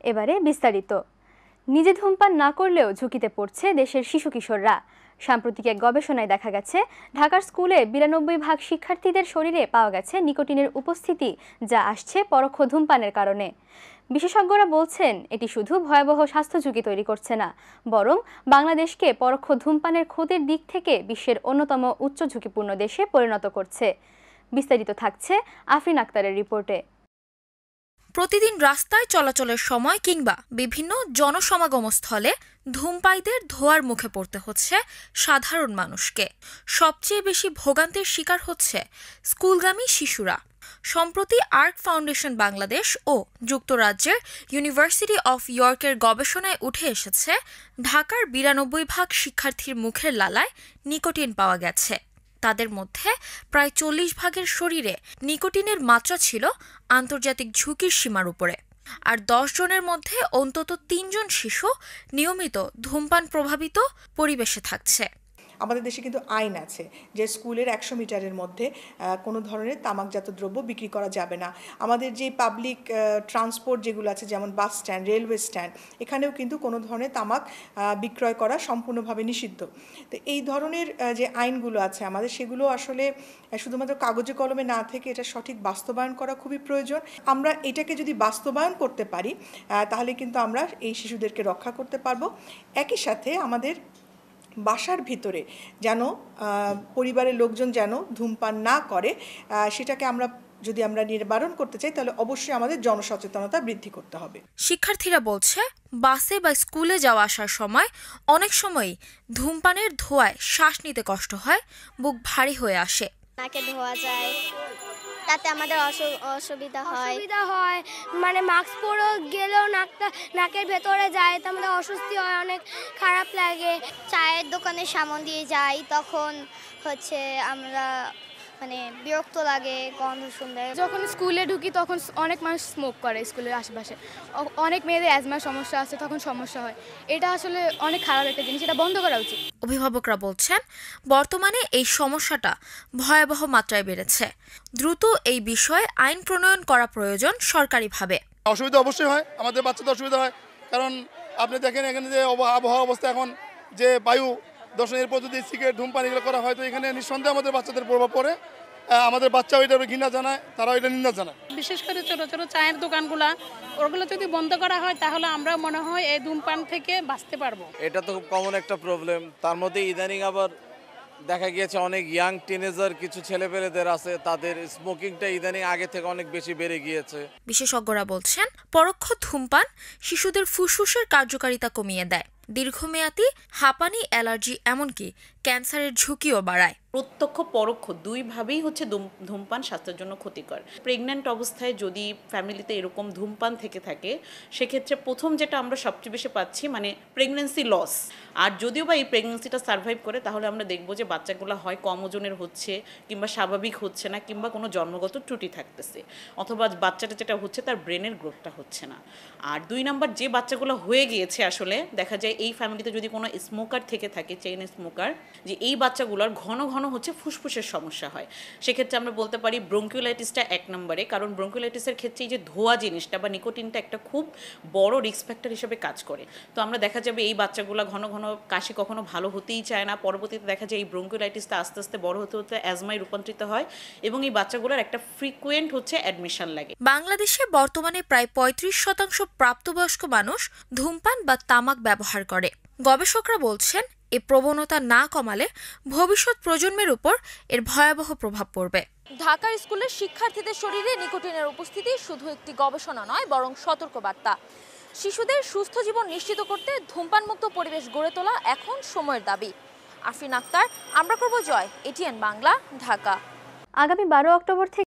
এবারে বিস্তারিত। নিজে ধূমপান না করলেও ঝুঁকিতে পড়ছে দেশের শিশু কিশোররা। সাম্প্রতিক এক গবেষণায় দেখা গেছে ঢাকার স্কুলে 92% শিক্ষার্থীদের শরীরে পাওয়া গেছে নিকোটিনের উপস্থিতি, যা আসছে পরোক্ষ ধূমপানের কারণে। বিশেষজ্ঞরা বলছেন এটি শুধু ভয়াবহ স্বাস্থ্য ঝুঁকি তৈরি করছে না, বরং বাংলাদেশকে পরোক্ষ ধূমপানের ক্ষতির দিক থেকে বিশ্বের অন্যতম উচ্চ ঝুঁকিপূর্ণ দেশে পরিণত করছে। বিস্তারিত থাকছে আফরিন আক্তারের রিপোর্টে। প্রতিদিন রাস্তায় চলাচলের সময় কিংবা বিভিন্ন জনসমাগম স্থলে ধূমপায়ীদের ধোঁয়ার মুখে পড়তে হচ্ছে সাধারণ মানুষকে। সবচেয়ে বেশি ভোগান্তির শিকার হচ্ছে স্কুলগামী শিশুরা। সম্প্রতি আর্ক ফাউন্ডেশন বাংলাদেশ ও যুক্তরাজ্যের ইউনিভার্সিটি অফ ইয়র্কের গবেষণায় উঠে এসেছে ঢাকার 92% শিক্ষার্থীর মুখের লালায় নিকোটিন পাওয়া গেছে। তাদের মধ্যে প্রায় 40% শরীরে নিকোটিনের মাত্রা ছিল আন্তর্জাতিক ঝুঁকির সীমার উপরে। আর 10 জনের মধ্যে অন্তত 3 জন শিশু নিয়মিত ধূমপান প্রভাবিত পরিবেশে থাকছে। আমাদের দেশে কিন্তু আইন আছে যে স্কুলের 100 মিটারের মধ্যে কোনো ধরনের তামাকজাত দ্রব্য বিক্রি করা যাবে না। আমাদের যে পাবলিক ট্রান্সপোর্ট যেগুলো আছে, যেমন বাস স্ট্যান্ড, রেলওয়ে স্ট্যান্ড, এখানেও কিন্তু কোনো ধরনের তামাক বিক্রয় করা সম্পূর্ণভাবে নিষিদ্ধ। তো এই ধরনের যে আইনগুলো আছে আমাদের, সেগুলো আসলে শুধুমাত্র কাগজে কলমে না থেকে এটা সঠিক বাস্তবায়ন করা খুবই প্রয়োজন। আমরা এটাকে যদি বাস্তবায়ন করতে পারি তাহলে কিন্তু আমরা এই শিশুদেরকে রক্ষা করতে পারবো। একই সাথে আমাদের বাসার ভিতরে যেন পরিবারের লোকজন যেন ধূমপান না করে, সেটাকে যদি আমরা নিবারণ করতে চাই তাহলে অবশ্যই আমাদের জনসচেতনতা বৃদ্ধি করতে হবে। শিক্ষার্থীরা বলছে বাসে বা স্কুলে যাওয়া আসার সময় অনেক সময়ই ধূমপানের ধোঁয়ায় শ্বাস নিতে কষ্ট হয়, বুক ভারী হয়ে আসে। নাকে ধোয়া যায়, তাতে আমাদের অসুবিধা হয়। মানে মাস্ক পরে গেলেও নাকের ভেতরে যায়, তো আমাদের অস্বস্তি হয়, অনেক খারাপ লাগে। চায়ের দোকানে সামন দিয়ে যাই, তখন আমরা বিরক্ত লাগে, গন্ধ শুনতে। যখন স্কুলে ঢুকি তখন অনেক মানুষ স্মোক করে স্কুলের আশেপাশে, অনেক মেয়েদের অ্যাজমার সমস্যা আছে, তখন সমস্যা হয়। এটা আসলে অনেক খারাপ একটা জিনিস, এটা বন্ধ করা উচিত। অভিভাবকরা বলছেন বর্তমানে এই সমস্যাটা ভয়াবহ মাত্রায় বেড়েছে। দ্রুত এই বিষয়ে আইন প্রণয়ন করা প্রয়োজন সরকারিভাবে। অসুবিধা অবশ্যই হয়, আমাদের বাচ্চাদের অসুবিধা হয়, কারণ আপনি দেখেন এখানে যে আবহাওয়া অবস্থা এখন, যে বায়ু দূষণের পর যদি সিগারেট ধূমপান এগুলো করা হয়, তো এখানে নিঃসন্দেহে আমাদের বাচ্চাদের প্রভাব পড়ে। আমাদের বাচ্চাও এটার ঘৃণা জানায়, তারাও এটা নিন্দা জানায়। বিশেষ করে ছোটো ছোটো চায়ের দোকানগুলা, ওগুলো যদি বন্ধ করা হয় তাহলে আমরা মনে হয় এই ধূমপান থেকে বাঁচতে পারবো। এটা তো খুব কমন একটা প্রবলেম। তার মধ্যে ইদানিং আবার দেখা গিয়েছে অনেক ইয়াং টিনেজার কিছু ছেলেপেলেদের আছে, তাদের স্মোকিংটা ইদানিং আগে থেকে অনেক বেশি বেড়ে গিয়েছে। বিশেষজ্ঞরা বলছেন পরোক্ষ ধূমপান শিশুদের ফুসফুসের কার্যকারিতা কমিয়ে দেয়, দীর্ঘমেয়াদী হাঁপানি, অ্যালার্জি, এমনকি ক্যান্সারের ঝুঁকিও বাড়ায়। প্রত্যক্ষ পরোক্ষ দুইভাবেই ধূমপান স্বাস্থ্যের জন্য ক্ষতিকর। প্রেগন্যান্ট অবস্থায় যদি ফ্যামিলিতে এরকম ধূমপান থেকে থাকে, সেক্ষেত্রে প্রথম যেটা আমরা সবচেয়ে বেশি পাচ্ছি প্রেগন্যান্সি লস। আর যদিও বা এই প্রেগন্যান্সিটা সার্ভাইভ করে, তাহলে আমরা দেখবো যে বাচ্চাগুলো হয় কম ওজনের হচ্ছে, কিংবা স্বাভাবিক হচ্ছে না, কিংবা কোনো জন্মগত ত্রুটি থাকতেছে, অথবা বাচ্চাটা যেটা হচ্ছে তার ব্রেনের গ্রোথটা হচ্ছে না। আর 2 নাম্বার, যে বাচ্চাগুলো হয়ে গিয়েছে আসলে দেখা যায় এই ফ্যামিলিতে যদি কোনো স্মোকার থেকে থাকে, চেইন স্মোকার, যে এই বাচ্চাগুলোর ঘন ঘন হচ্ছে ফুসফুসের সমস্যা হয়। সেক্ষেত্রে আমরা বলতে পারি ব্রঙ্কিওলাইটিসটা 1 নম্বরে, কারণ ব্রঙ্কিওলাইটিসের ক্ষেত্রে এই যে ধোঁয়া জিনিসটা বা নিকোটিনটা একটা খুব বড় রিস্ক ফ্যাক্টর হিসেবে কাজ করে। তো আমরা দেখা যাবে এই বাচ্চাগুলো ঘন ঘন কাশি কখনো ভালো হতেই চায় না, পরবর্তীতে দেখা যায় এই ব্রঙ্কিওলাইটিসটা আস্তে আস্তে বড় হতে হতে অ্যাজমায় রূপান্তরিত হয়, এবং এই বাচ্চাগুলোর একটা ফ্রিকুয়েন্ট অ্যাডমিশন লাগে। বাংলাদেশে বর্তমানে প্রায় 35% প্রাপ্তবয়স্ক মানুষ ধূমপান বা তামাক ব্যবহার করে। গবেষকরা বলছেন এ প্রবণতা না কমালে ভবিষ্যৎ প্রজন্মের উপর এর ভয়াবহ প্রভাব পড়বে। ঢাকার স্কুলের শিক্ষার্থীদের শরীরে নিকোটিনের উপস্থিতি শুধু একটি গবেষণা নয়, বরং সতর্কবার্তা। শিশুদের সুস্থ জীবন নিশ্চিত করতে ধূমপানমুক্ত পরিবেশ গড়ে তোলা এখন সময়ের দাবি। আফরিন আক্তার, আমরা করব জয়, এটিএন বাংলা, ঢাকা। আগামী 12 অক্টোবর থেকে